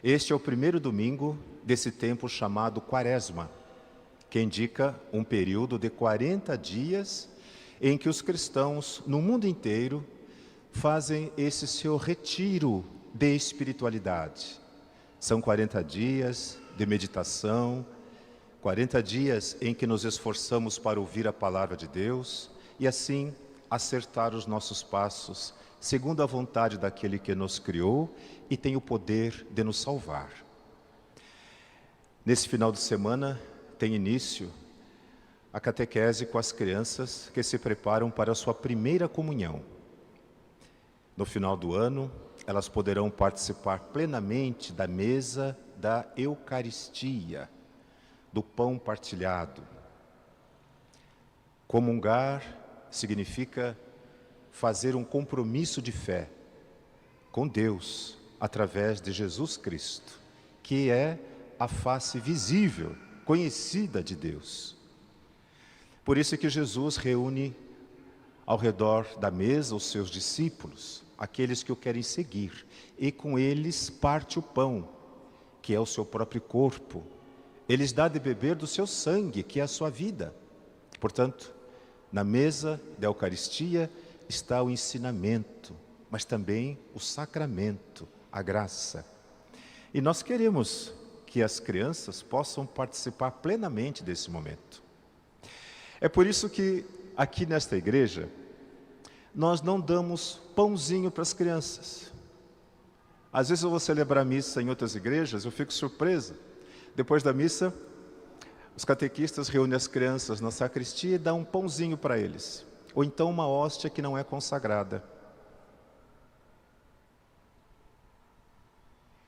Este é o primeiro domingo desse tempo chamado Quaresma, que indica um período de 40 dias em que os cristãos no mundo inteiro fazem esse seu retiro de espiritualidade. São 40 dias de meditação, 40 dias em que nos esforçamos para ouvir a palavra de Deus e assim acertar os nossos passos, segundo a vontade daquele que nos criou e tem o poder de nos salvar. Nesse final de semana tem início a catequese com as crianças que se preparam para a sua primeira comunhão. No final do ano, elas poderão participar plenamente da mesa da Eucaristia, do pão partilhado. Comungar significa fazer um compromisso de fé com Deus através de Jesus Cristo, que é a face visível, conhecida de Deus. Por isso é que Jesus reúne ao redor da mesa os seus discípulos, aqueles que o querem seguir, e com eles parte o pão, que é o seu próprio corpo. Eles dá de beber do seu sangue, que é a sua vida. Portanto, na mesa da Eucaristia está o ensinamento, mas também o sacramento, a graça. E nós queremos que as crianças possam participar plenamente desse momento. É por isso que aqui nesta igreja, nós não damos pãozinho para as crianças. Às vezes eu vou celebrar missa em outras igrejas, eu fico surpresa. Depois da missa, os catequistas reúnem as crianças na sacristia e dão um pãozinho para eles. Ou então uma hóstia que não é consagrada.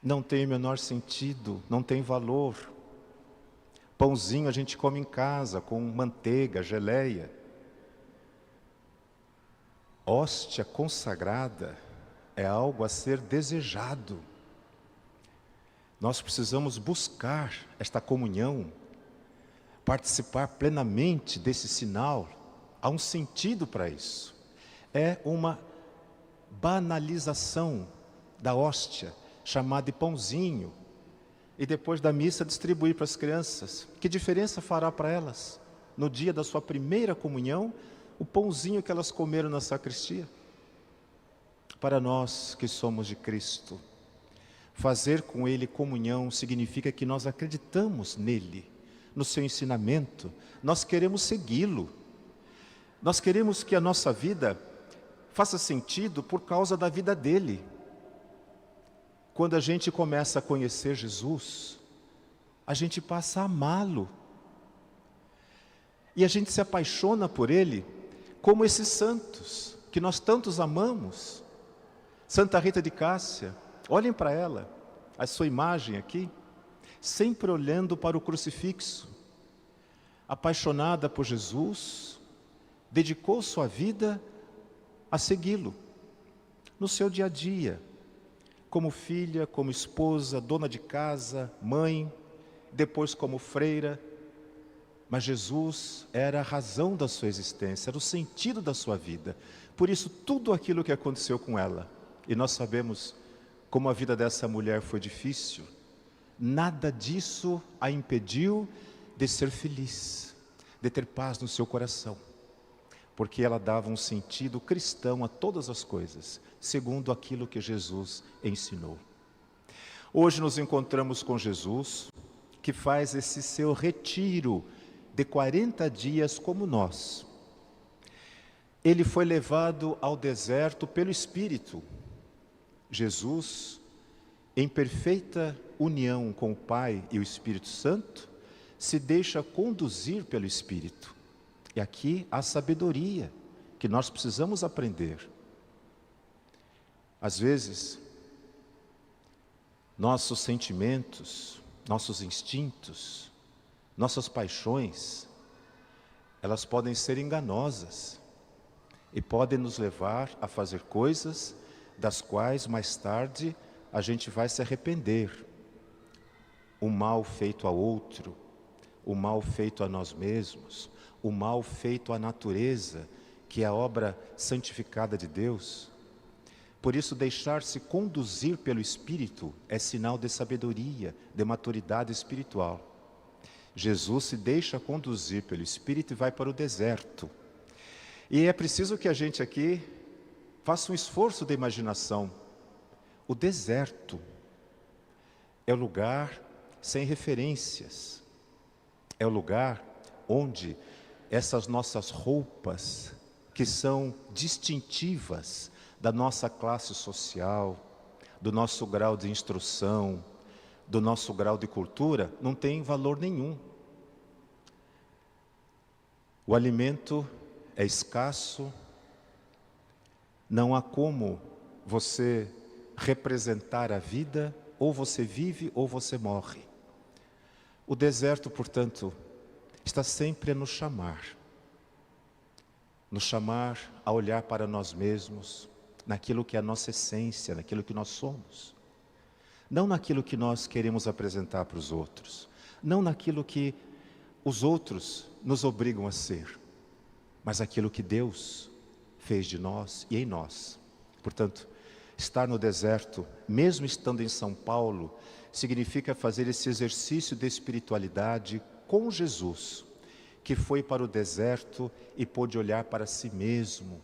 Não tem o menor sentido, não tem valor. Pãozinho a gente come em casa, com manteiga, geleia. Hóstia consagrada é algo a ser desejado. Nós precisamos buscar esta comunhão, participar plenamente desse sinal. Há um sentido para isso. É uma banalização da hóstia, chamada de pãozinho, e depois da missa distribuir para as crianças. Que diferença fará para elas, no dia da sua primeira comunhão, o pãozinho que elas comeram na sacristia? Para nós que somos de Cristo, fazer com Ele comunhão significa que nós acreditamos nele, no seu ensinamento, nós queremos segui-lo. Nós queremos que a nossa vida faça sentido por causa da vida dele. Quando a gente começa a conhecer Jesus, a gente passa a amá-lo. E a gente se apaixona por ele, como esses santos, que nós tantos amamos. Santa Rita de Cássia, olhem para ela, a sua imagem aqui, sempre olhando para o crucifixo, apaixonada por Jesus, dedicou sua vida a segui-lo, no seu dia a dia, como filha, como esposa, dona de casa, mãe, depois como freira. Mas Jesus era a razão da sua existência, era o sentido da sua vida. Por isso, tudo aquilo que aconteceu com ela, e nós sabemos como a vida dessa mulher foi difícil, nada disso a impediu de ser feliz, de ter paz no seu coração, porque ela dava um sentido cristão a todas as coisas, segundo aquilo que Jesus ensinou. Hoje nos encontramos com Jesus, que faz esse seu retiro de 40 dias como nós. Ele foi levado ao deserto pelo Espírito. Jesus, em perfeita união com o Pai e o Espírito Santo, se deixa conduzir pelo Espírito. E aqui há sabedoria que nós precisamos aprender. Às vezes, nossos sentimentos, nossos instintos, nossas paixões, elas podem ser enganosas e podem nos levar a fazer coisas das quais mais tarde a gente vai se arrepender. O mal feito a outro, o mal feito a nós mesmos, o mal feito à natureza, que é a obra santificada de Deus. Por isso, deixar-se conduzir pelo Espírito é sinal de sabedoria, de maturidade espiritual. Jesus se deixa conduzir pelo Espírito e vai para o deserto. E é preciso que a gente aqui faça um esforço de imaginação. O deserto é o lugar sem referências. É o lugar onde essas nossas roupas, que são distintivas da nossa classe social, do nosso grau de instrução, do nosso grau de cultura, não tem valor nenhum. O alimento é escasso, não há como você representar a vida, ou você vive ou você morre. O deserto, portanto, está sempre a nos chamar a olhar para nós mesmos, naquilo que é a nossa essência, naquilo que nós somos. Não naquilo que nós queremos apresentar para os outros, não naquilo que os outros nos obrigam a ser, mas aquilo que Deus fez de nós e em nós. Portanto, estar no deserto, mesmo estando em São Paulo, significa fazer esse exercício de espiritualidade com Jesus, que foi para o deserto e pôde olhar para si mesmo.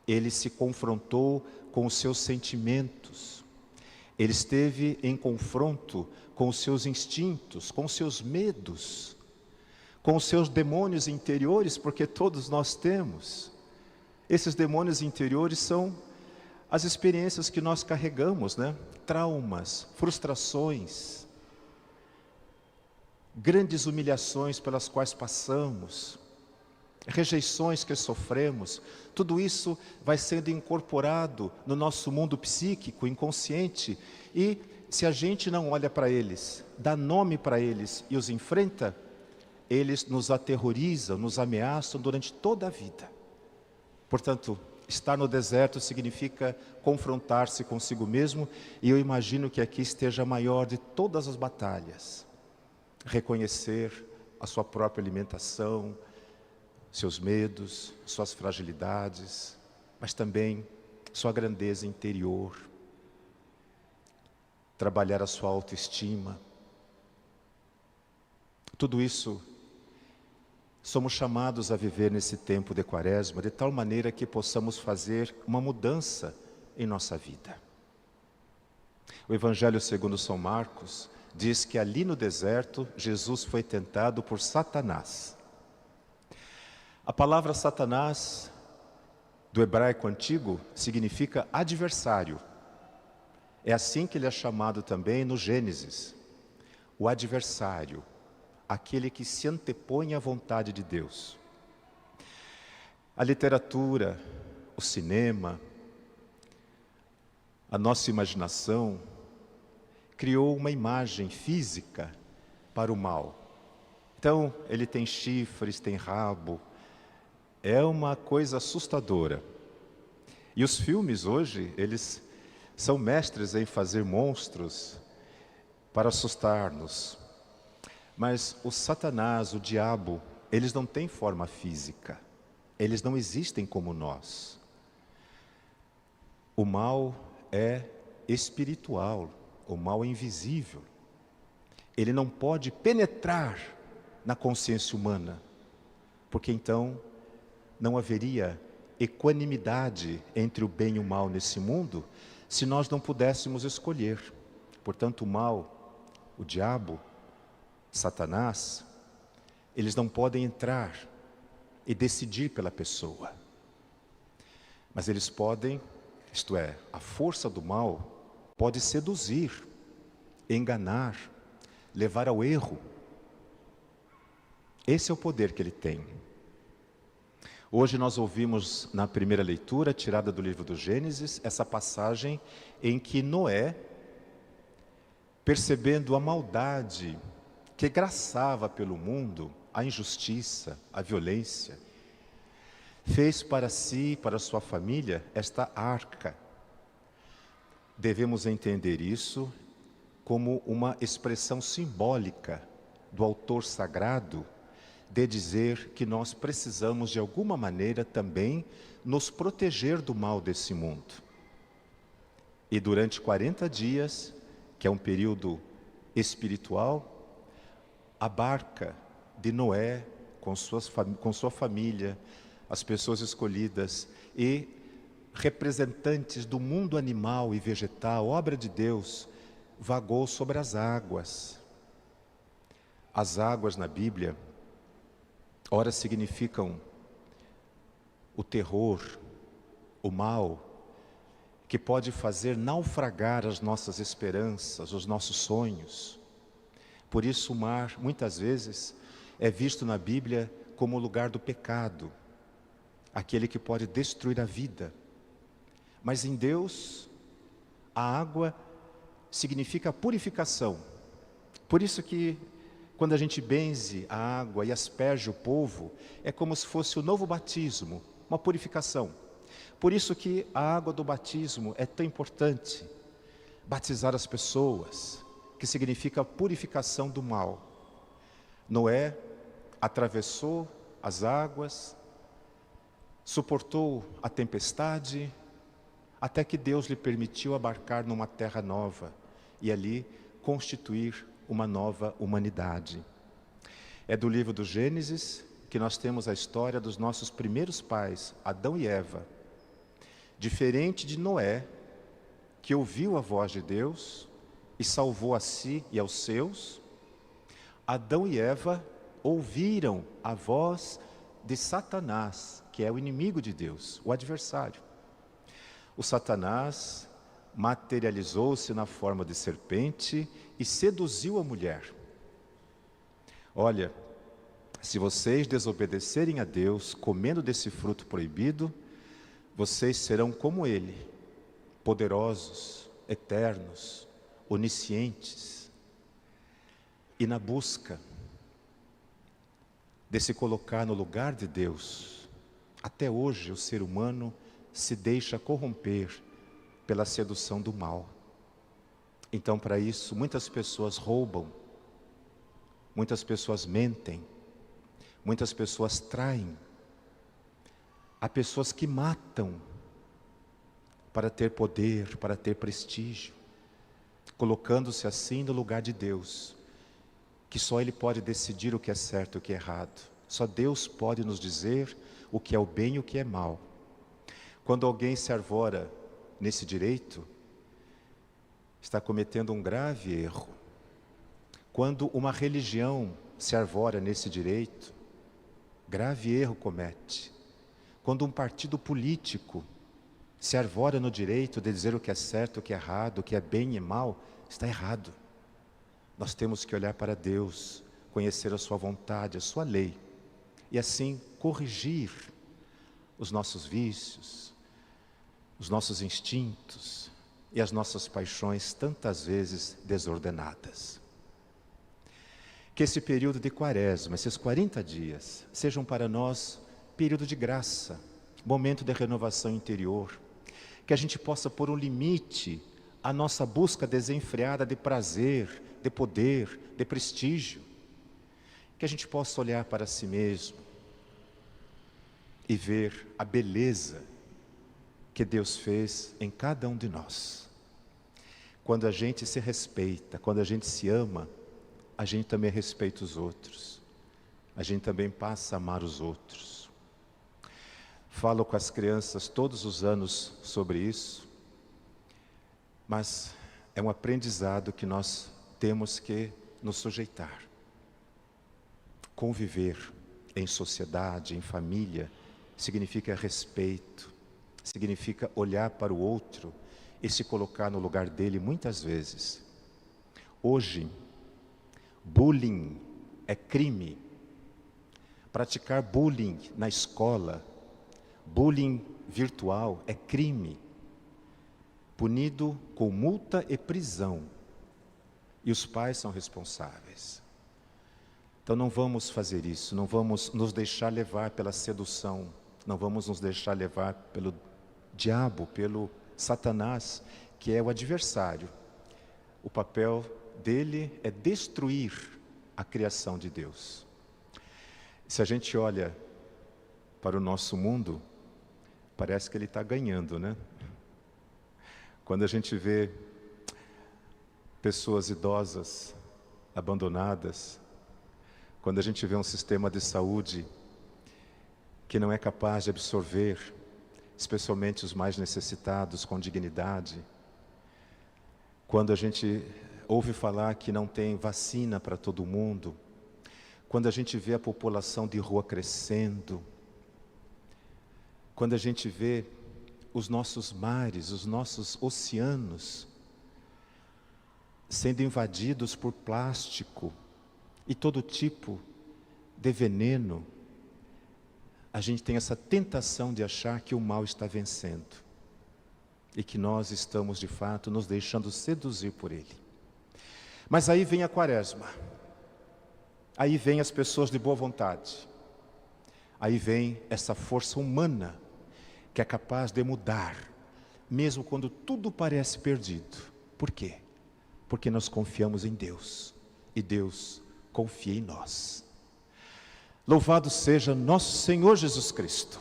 Ele se confrontou com os seus sentimentos. Ele esteve em confronto com os seus instintos, com os seus medos, com os seus demônios interiores, porque todos nós temos. Esses demônios interiores são as experiências que nós carregamos, né? Traumas, frustrações, grandes humilhações pelas quais passamos, rejeições que sofremos. Tudo isso vai sendo incorporado no nosso mundo psíquico, inconsciente, e se a gente não olha para eles, dá nome para eles e os enfrenta, eles nos aterrorizam, nos ameaçam durante toda a vida. Portanto, estar no deserto significa confrontar-se consigo mesmo, e eu imagino que aqui esteja a maior de todas as batalhas. Reconhecer a sua própria alimentação, seus medos, suas fragilidades, mas também sua grandeza interior. Trabalhar a sua autoestima. Tudo isso somos chamados a viver nesse tempo de Quaresma, de tal maneira que possamos fazer uma mudança em nossa vida. O Evangelho segundo São Marcos diz que ali no deserto, Jesus foi tentado por Satanás. A palavra Satanás, do hebraico antigo, significa adversário. É assim que ele é chamado também no Gênesis. O adversário, aquele que se antepõe à vontade de Deus. A literatura, o cinema, a nossa imaginação, criou uma imagem física para o mal. Então, ele tem chifres, tem rabo, é uma coisa assustadora. E os filmes hoje, eles são mestres em fazer monstros para assustar-nos. Mas o Satanás, o diabo, eles não têm forma física. Eles não existem como nós. O mal é espiritual, o mal é invisível. Ele não pode penetrar na consciência humana, porque então não haveria equanimidade entre o bem e o mal nesse mundo, se nós não pudéssemos escolher. Portanto, o mal, o diabo, Satanás, eles não podem entrar e decidir pela pessoa. Mas eles podem, isto é, a força do mal pode seduzir, enganar, levar ao erro. Esse é o poder que ele tem. Hoje nós ouvimos na primeira leitura, tirada do livro do Gênesis, essa passagem em que Noé, percebendo a maldade que graçava pelo mundo, a injustiça, a violência, fez para si, para sua família, esta arca. Devemos entender isso como uma expressão simbólica do autor sagrado, de dizer que nós precisamos de alguma maneira também nos proteger do mal desse mundo. E durante 40 dias, que é um período espiritual, a barca de Noé, com sua família, as pessoas escolhidas e representantes do mundo animal e vegetal, obra de Deus, vagou sobre as águas. As águas na Bíblia, ora significam o terror, o mal, que pode fazer naufragar as nossas esperanças, os nossos sonhos. Por isso o mar, muitas vezes, é visto na Bíblia como o lugar do pecado, aquele que pode destruir a vida. Mas em Deus, a água significa purificação. Por isso que, quando a gente benze a água e asperge o povo, é como se fosse o novo batismo, uma purificação. Por isso que a água do batismo é tão importante. Batizar as pessoas, que significa purificação do mal. Noé atravessou as águas, suportou a tempestade, até que Deus lhe permitiu abarcar numa terra nova e ali constituir uma nova humanidade. É do livro do Gênesis que nós temos a história dos nossos primeiros pais, Adão e Eva. Diferente de Noé, que ouviu a voz de Deus e salvou a si e aos seus, Adão e Eva ouviram a voz de Satanás, que é o inimigo de Deus, o adversário. O Satanás materializou-se na forma de serpente e seduziu a mulher. Olha, se vocês desobedecerem a Deus, comendo desse fruto proibido, vocês serão como Ele, poderosos, eternos, oniscientes. E na busca de se colocar no lugar de Deus, até hoje o ser humano se deixa corromper pela sedução do mal. Então, para isso, muitas pessoas roubam, muitas pessoas mentem, muitas pessoas traem. Há pessoas que matam para ter poder, para ter prestígio, colocando-se assim no lugar de Deus, que só Ele pode decidir o que é certo e o que é errado. Só Deus pode nos dizer o que é o bem e o que é mal. Quando alguém se arvora nesse direito, está cometendo um grave erro. Quando uma religião se arvora nesse direito, grave erro comete. Quando um partido político se arvora no direito de dizer o que é certo, o que é errado, o que é bem e mal, está errado. Nós temos que olhar para Deus, conhecer a sua vontade, a sua lei, e assim corrigir os nossos vícios, os nossos instintos e as nossas paixões tantas vezes desordenadas. Que esse período de Quaresma, esses 40 dias, sejam para nós período de graça, momento de renovação interior, que a gente possa pôr um limite à nossa busca desenfreada de prazer, de poder, de prestígio, que a gente possa olhar para si mesmo e ver a beleza que Deus fez em cada um de nós. Quando a gente se respeita, quando a gente se ama, a gente também respeita os outros, a gente também passa a amar os outros. Falo com as crianças todos os anos sobre isso, mas é um aprendizado que nós temos que nos sujeitar. Conviver em sociedade, em família, significa respeito, significa olhar para o outro e se colocar no lugar dele muitas vezes. Hoje, bullying é crime. Praticar bullying na escola, bullying virtual é crime, punido com multa e prisão. E os pais são responsáveis. Então não vamos fazer isso, não vamos nos deixar levar pela sedução, não vamos nos deixar levar pelo diabo, pelo Satanás, que é o adversário. O papel dele é destruir a criação de Deus. Se a gente olha para o nosso mundo, parece que ele está ganhando, né? Quando a gente vê pessoas idosas, abandonadas, quando a gente vê um sistema de saúde que não é capaz de absorver, especialmente os mais necessitados, com dignidade, quando a gente ouve falar que não tem vacina para todo mundo, quando a gente vê a população de rua crescendo, quando a gente vê os nossos mares, os nossos oceanos sendo invadidos por plástico e todo tipo de veneno, a gente tem essa tentação de achar que o mal está vencendo e que nós estamos de fato nos deixando seduzir por ele. Mas aí vem a Quaresma, aí vem as pessoas de boa vontade, aí vem essa força humana que é capaz de mudar, mesmo quando tudo parece perdido. Por quê? Porque nós confiamos em Deus e Deus confia em nós. Louvado seja nosso Senhor Jesus Cristo.